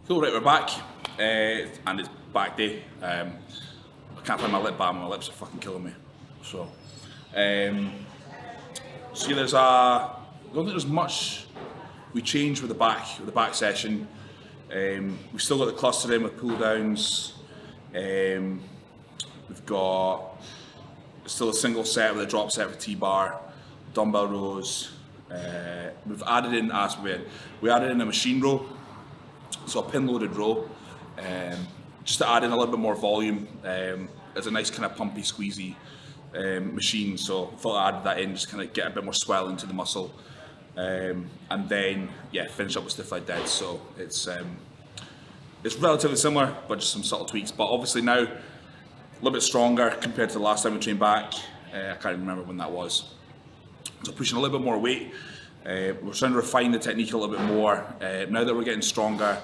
Cool, right, we're back, and it's back day. I can't find my lip balm, my lips are fucking killing me. So there's I don't think there's much we changed with the back session. We've still got the cluster in with pull downs. We've got still a single set with a drop set for T-bar, dumbbell rows. We've added in, we added in a machine row, so a pin loaded row, just to add in a little bit more volume. It's a nice kind of pumpy, squeezy machine, so I thought I added that in, just kind of get a bit more swell into the muscle. And then, yeah, finish up with stiff leg dead. So it's relatively similar, but just some subtle tweaks. But obviously now, a little bit stronger compared to the last time we trained back. I can't remember when that was. So pushing a little bit more weight. We're trying to refine the technique a little bit more. Now that we're getting stronger,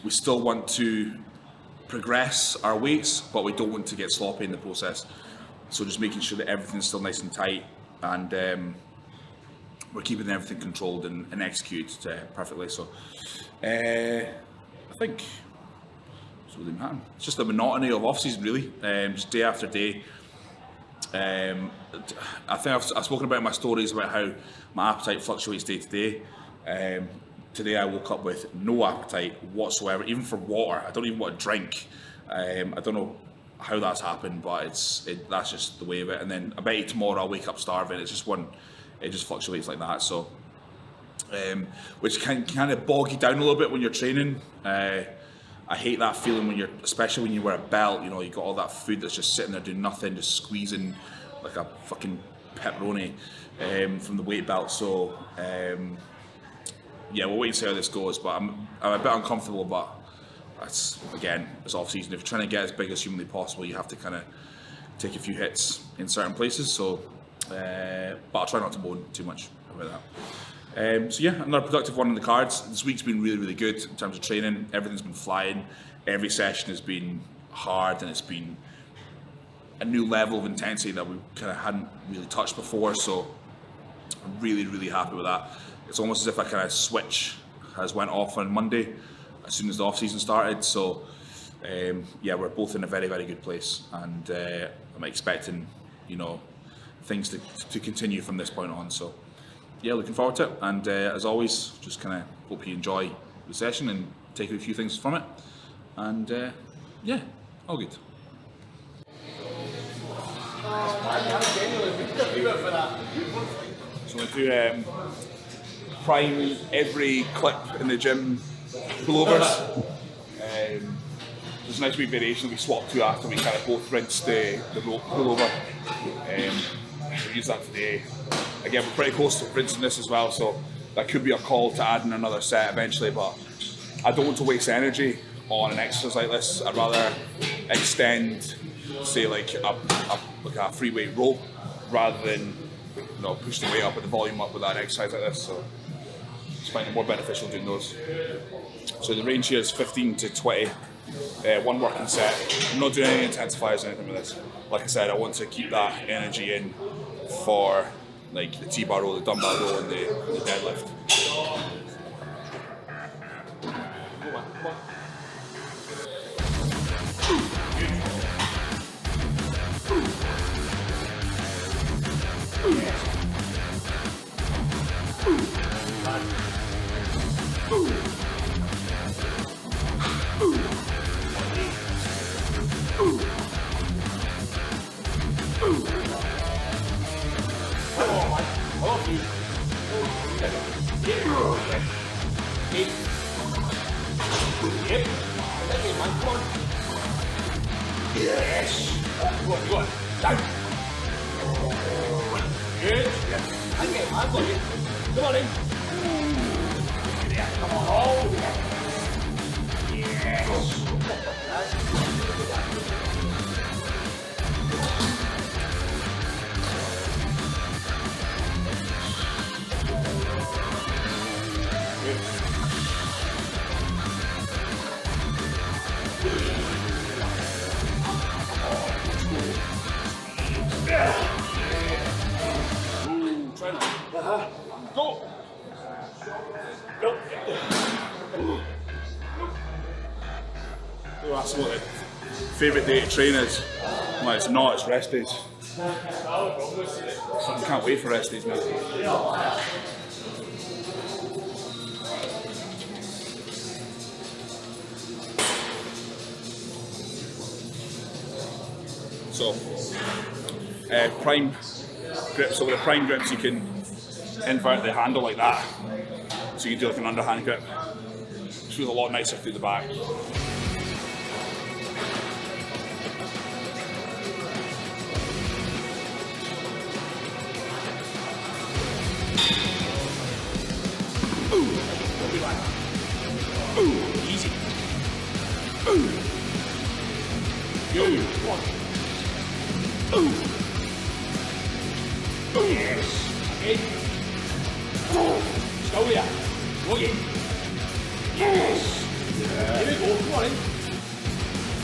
we still want to progress our weights, but we don't want to get sloppy in the process. So just making sure that everything's still nice and tight, and we're keeping everything controlled and executed perfectly. So I think it's really important. It's just the monotony of off-season, really, just day after day. I think I've spoken about in my stories about how my appetite fluctuates day to day. Today I woke up with no appetite whatsoever, even for water. I don't even want to drink. I don't know how that's happened, but that's just the way of it. And then I bet you tomorrow I'll wake up starving. It's just it just fluctuates like that. So, which can kind of bog you down a little bit when you're training. I hate that feeling especially when you wear a belt. You know, you got all that food that's just sitting there doing nothing, just squeezing like a fucking pepperoni from the weight belt. So, yeah, we'll wait and see how this goes. But I'm a bit uncomfortable, but it's off season. If you're trying to get as big as humanly possible, you have to kind of take a few hits in certain places. So, but I'll try not to moan too much about that. So yeah, another productive one on the cards. This week's been really, really good in terms of training. Everything's been flying. Every session has been hard, and it's been a new level of intensity that we kind of hadn't really touched before. So I'm really, really happy with that. It's almost as if a kind of switch has went off on Monday as soon as the off season started. So yeah, we're both in a very, very good place, and I'm expecting, things to continue from this point on. So yeah, looking forward to it, and as always, just kind of hope you enjoy the session and take a few things from it, and yeah, all good. So I'm going to prime every clip in the gym pullovers. There's a nice wee variation we swapped to after we kind of both rinsed the pullover. We'll use that today. Again, we're pretty close to rinsing this as well, so that could be a call to add in another set eventually, but I don't want to waste energy on an exercise like this. I'd rather extend, say, like a free weight row rather than push the weight up and the volume up with that exercise like this. So just find it more beneficial doing those. So the range here is 15 to 20, one working set. I'm not doing any intensifiers or anything with this. Like I said, I want to keep that energy in for like the T-bar row, the dumbbell row, and the deadlift. Yes! Go on. Down! Good. I've got you. Come on in. Yeah, come on. Oh, yes! Go! Nope. That's what the favourite day to train is. Well, it's not, it's rest days. I can't wait for rest days, man. So, prime grip. So with the prime grips, you can invert the handle like that. So you can do like an underhand grip. It feels a lot nicer through the back. Ooh, easy. Ooh. Good. One. Ooh. Ooh. Yes. Again. Still there. Go again. Yes. Yeah. Here we go. Come on in.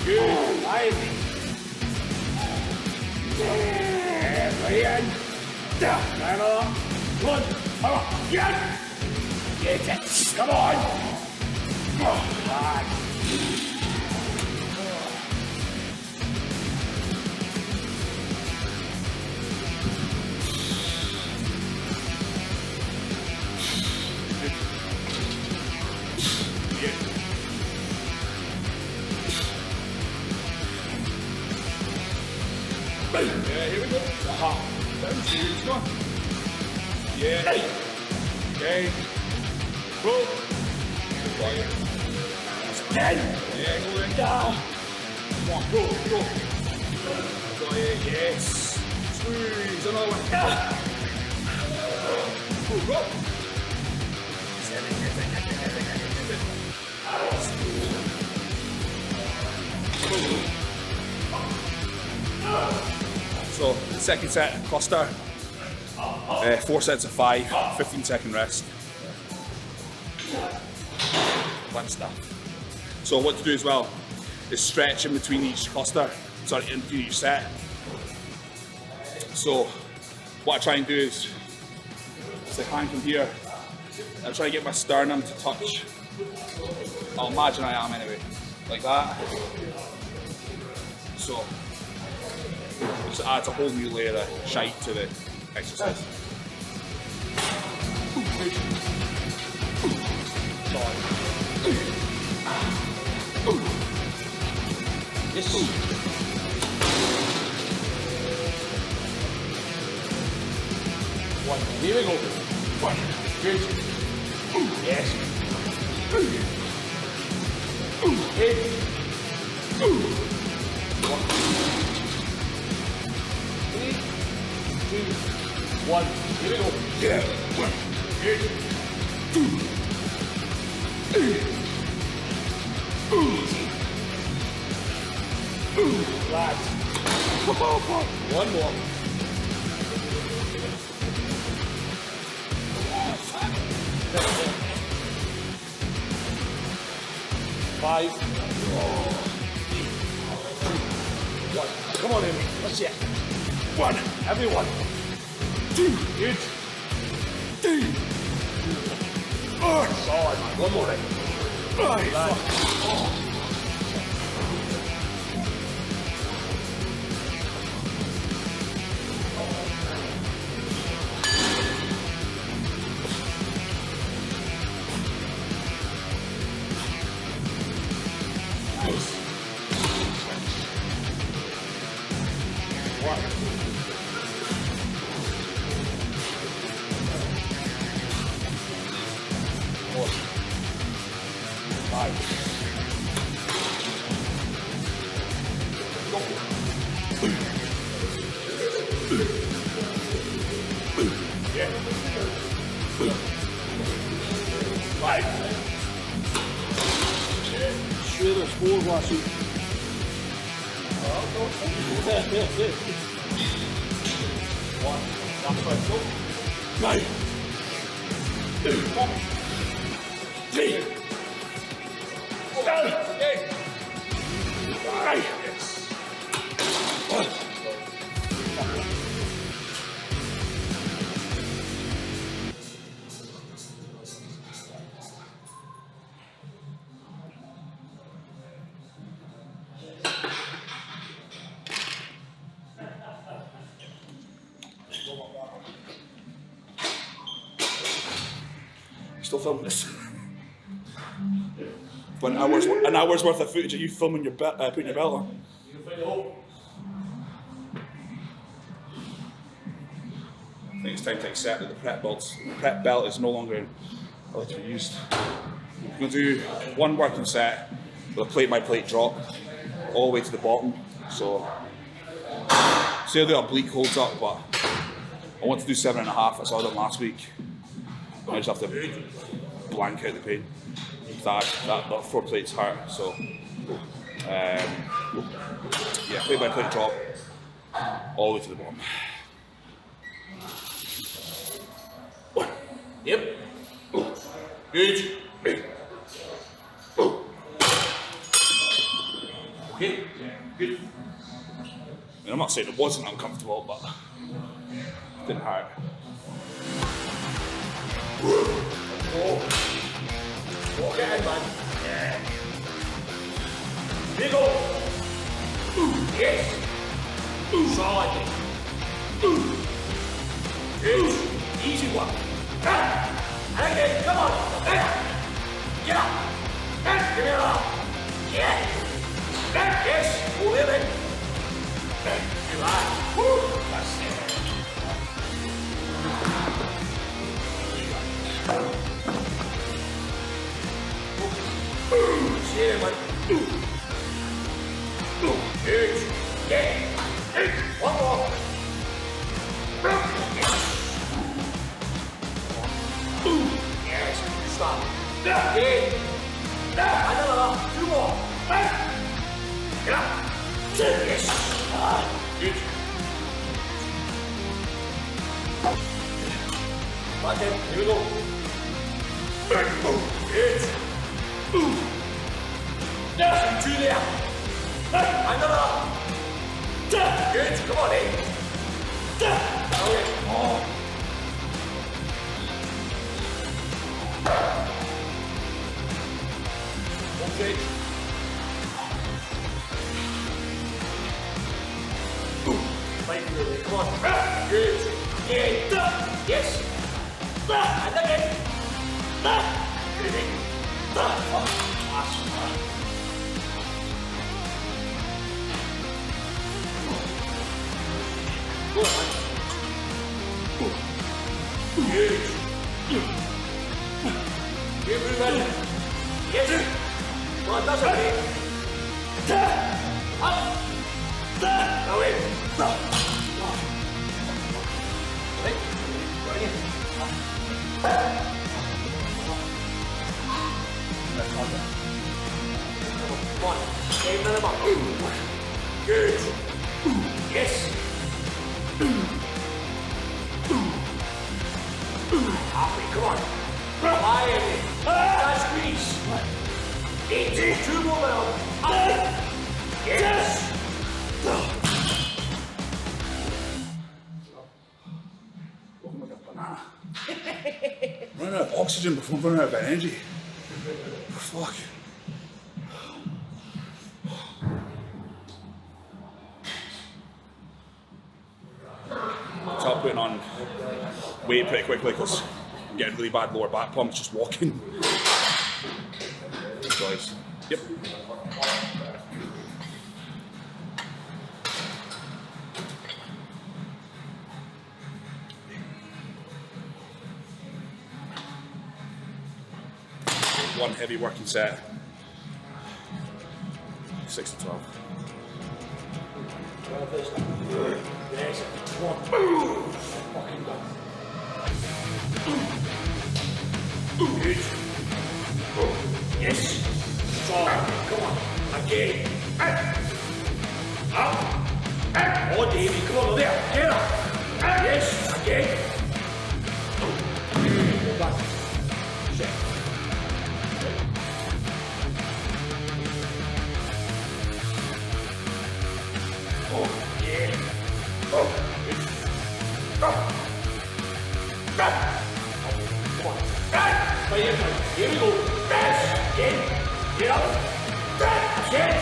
Good. Right. Yeah. Right in. Down. Down. One. Power. Get. Get it. Come on. Right. Yeah, here we go. Aha. Down, serious one. Yeah. Okay. Go. Ten. Yeah, go in. Down. Come on, go, go. Got it, yes. Squeeze, another one. Go, go. So, second set, cluster, 4 sets of 5, 15-second rest. Fun stuff. So what to do as well is stretch in between each cluster, sorry, in between each set. So what I try and do is like hang from here, I try to get my sternum to touch. I'll imagine I am anyway, like that. So it adds a whole new layer of shite to the exercise. Yes. One. Here we go. One. Good. Yes. Eight. One. 3, 2, 1. Here we go. Yeah. One. Good. Relax. One more. Five. 3, 2, 1. Come on, Amy. Let's see it. 1. Everyone. 2. Good. 3. Oh, solid, man. One more. Right. Sure, there's 4 last week. One. That's right. Go. 9. 1. 3. 4. 8. 9. Yes. 1. still filming this. An hour's worth of footage of you filming your putting your belt on. I think it's time to accept that the prep belt is no longer allowed to be used. We're going to do one working set with a plate by plate drop all the way to the bottom. So, say the oblique holds up, but I want to do 7.5. That's all I done last week. I just have to blank out the pain. That 4 plates hurt. So, yeah, plate by plate drop all the way to the bottom. Yep. Good. Okay. Good. And I'm not saying it wasn't uncomfortable, but it didn't hurt. Walk ahead, man. Yeah. Here you go. Yes. Solid. Good. Easy one. And again, come on. Get up. Give me a lot. Yeah. Yes. Hold him in. Good lad. Woo. That's it. See him, man. Good. Yeah. One more. Yes, stop. Okay. Another 2 more. Get up. Yes. Good. Okay, here we go. Good. 2 there. Another. Good. Come on, in. Okay. Oh. Okay. Fight through it. Come on. Good. Yeah. Yes. And again. Good. Go on. Good. Keep moving. Yes. Come on, that's okay. Up. Away. Right. Right in. Come on. Game another one. Good. Yes. Halfway, come on. Fly in. That's squeeze. 2 more now. Yes. Running out of oxygen before I'm running out of energy. Fuck. Start putting on weight pretty quickly because I'm getting really bad lower back pumps just walking. Guys. Yep. One heavy working set. 6 to 12. Yes. One. Fucking done. Good. Yes. Strong. Come on. Again. Up. Oh, Davey. Come on there. Get up. Yes. Again. Go back. Shit. Oh, yeah. Oh, good. Come on. Here we go. Yes. Again. Get up. Yes.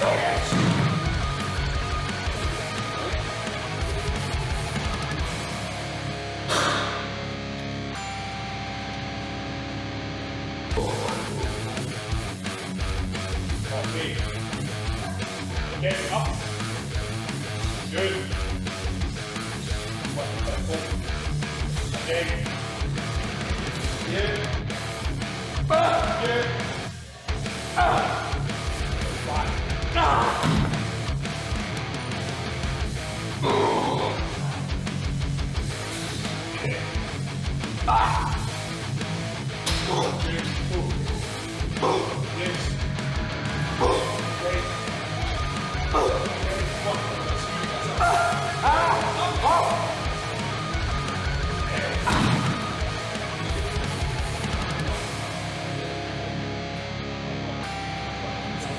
Yes. Get up. Good. Again. Yeah. Yeah.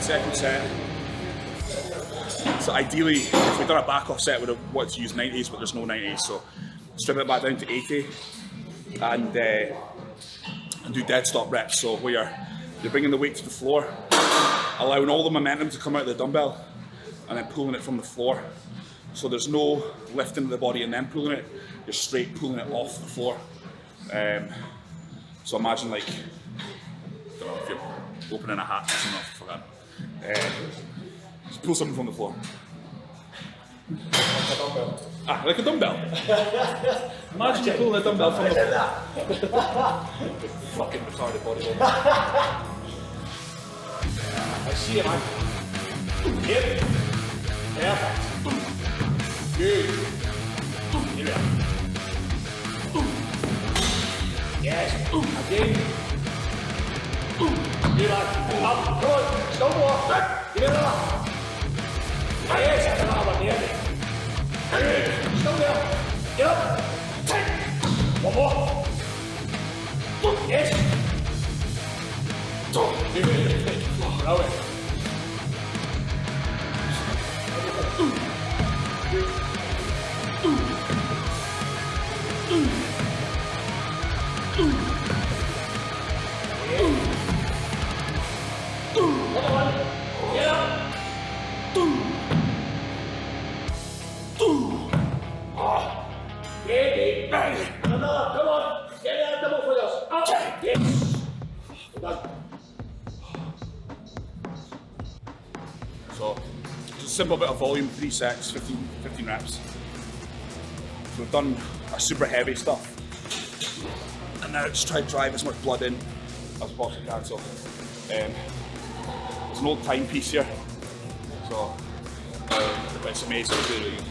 Second set. So ideally, if we'd done a back off set, we'd have wanted to use 90s, but there's no 90s, so strip it back down to 80 and do dead stop reps. So where you're bringing the weight to the floor, allowing all the momentum to come out of the dumbbell, and then pulling it from the floor. So there's no lifting of the body and then pulling it, you're straight pulling it off the floor. So imagine like, I don't know if you're opening a hat or something, I forgot. Just pull something from the floor. Like a dumbbell. Ah, like a dumbbell. Imagine you pulling a dumbbell from the floor. Fucking retarded bodybuilder. I see it, man. Yep. Perfect. Good. Here we are. Yes. Again. Good lad. Up. Come on. Still more. Give it up. Yes. That's another one there. Good. Still there. Get up. One more. Yes. Brilliant. So, just a simple bit of volume, 3 sets, 15 reps. So we've done our super heavy stuff. And now just try to drive as much blood in as possible can. So, there's an old timepiece here. So, it's amazing. It's really good.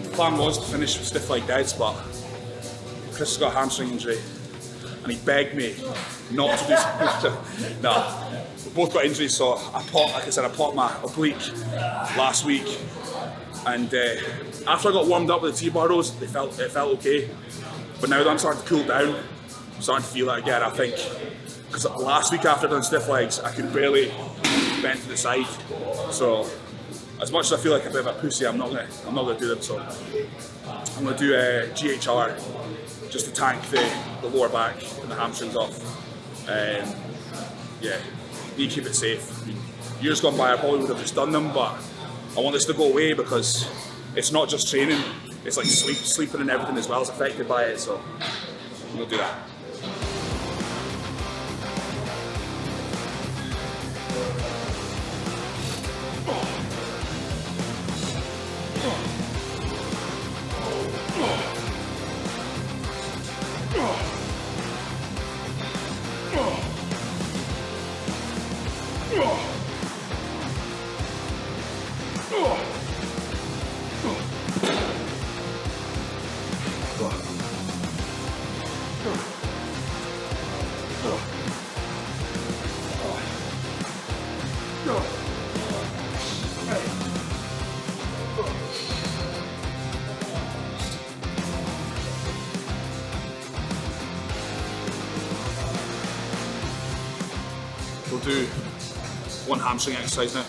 The plan was to finish with stiff leg deads, but Chris has got a hamstring injury and he begged me not to do something. No, we both got injuries, so I popped my oblique last week, and after I got warmed up with the T-bar rows, it felt okay. But now that I'm starting to cool down, I'm starting to feel it again, I think. Because last week after I'd done stiff legs, I could barely bend to the side. So as much as I feel like a bit of a pussy, I'm not gonna do them. So I'm gonna do a GHR just to tank the lower back and the hamstrings off. Yeah, need to keep it safe. I mean, years gone by, I probably would have just done them, but I want this to go away because it's not just training; it's like sleeping and everything as well is affected by it. So I'm gonna do that. do one hamstring exercise now.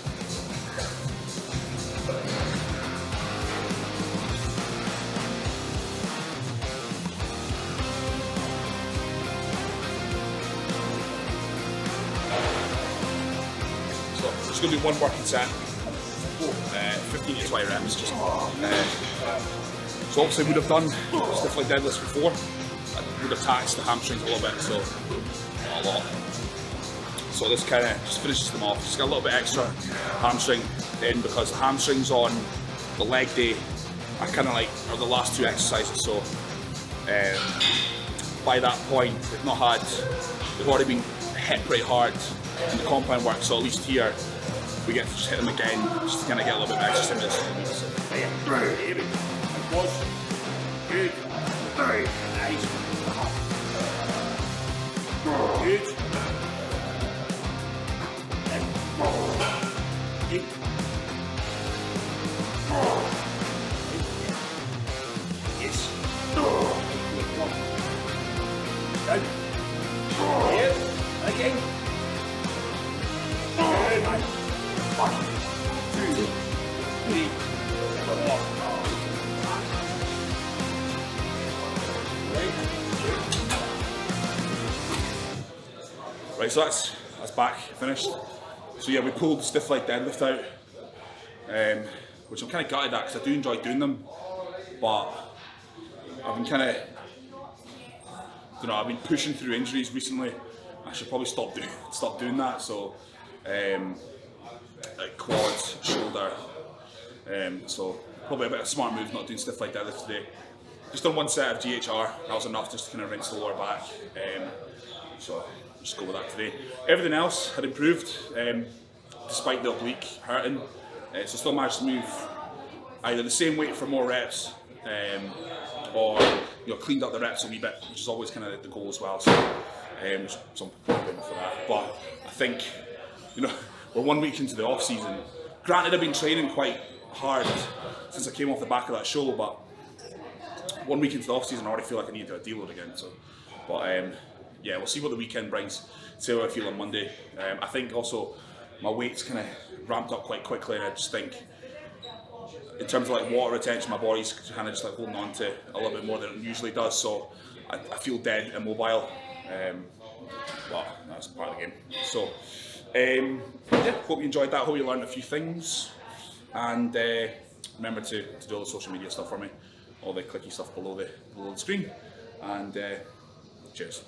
So I'm just going to do one working set, 15 to 20 reps. Just, so obviously would have done stiff leg deadlifts before. I would have taxed the hamstrings a little bit, so not a lot. So this kind of just finishes them off. Just got a little bit extra hamstring in because the hamstrings on the leg day are kind of like are the last two exercises. So by that point, they've already been hit pretty hard in the compound work. So at least here we get to just hit them again, just to kind of get a little bit of extra stimulus. Good. Nice. Good. Yes. Down. Here. Again. Good. 1, 2, 3, 4. Right, so that's back, finished. So yeah, we pulled the stiff leg deadlift out, which I'm kind of gutted at because I do enjoy doing them, but I've been kind of, I've been pushing through injuries recently. I should probably stop doing that. So, like quads, shoulder, so probably a bit of a smart move not doing stiff leg deadlift today. Just done one set of GHR. That was enough just to kind of rinse the lower back. So just go with that today. Everything else had improved, despite the oblique hurting. So still managed to move either the same weight for more reps, or cleaned up the reps a wee bit, which is always kind of the goal as well. So some problem for that. But I think we're 1 week into the off season. Granted, I've been training quite hard since I came off the back of that show, but 1 week into the off season, I already feel like I need to do a deload again. So, but yeah, we'll see what the weekend brings. See how I feel on Monday. I think also my weight's kind of ramped up quite quickly, and I just think in terms of like water retention, my body's kind of just like holding on to a little bit more than it usually does. So I feel dead, immobile. But that's part of the game. So yeah, hope you enjoyed that. Hope you learned a few things, and remember to do all the social media stuff for me, all the clicky stuff below the screen. And cheers.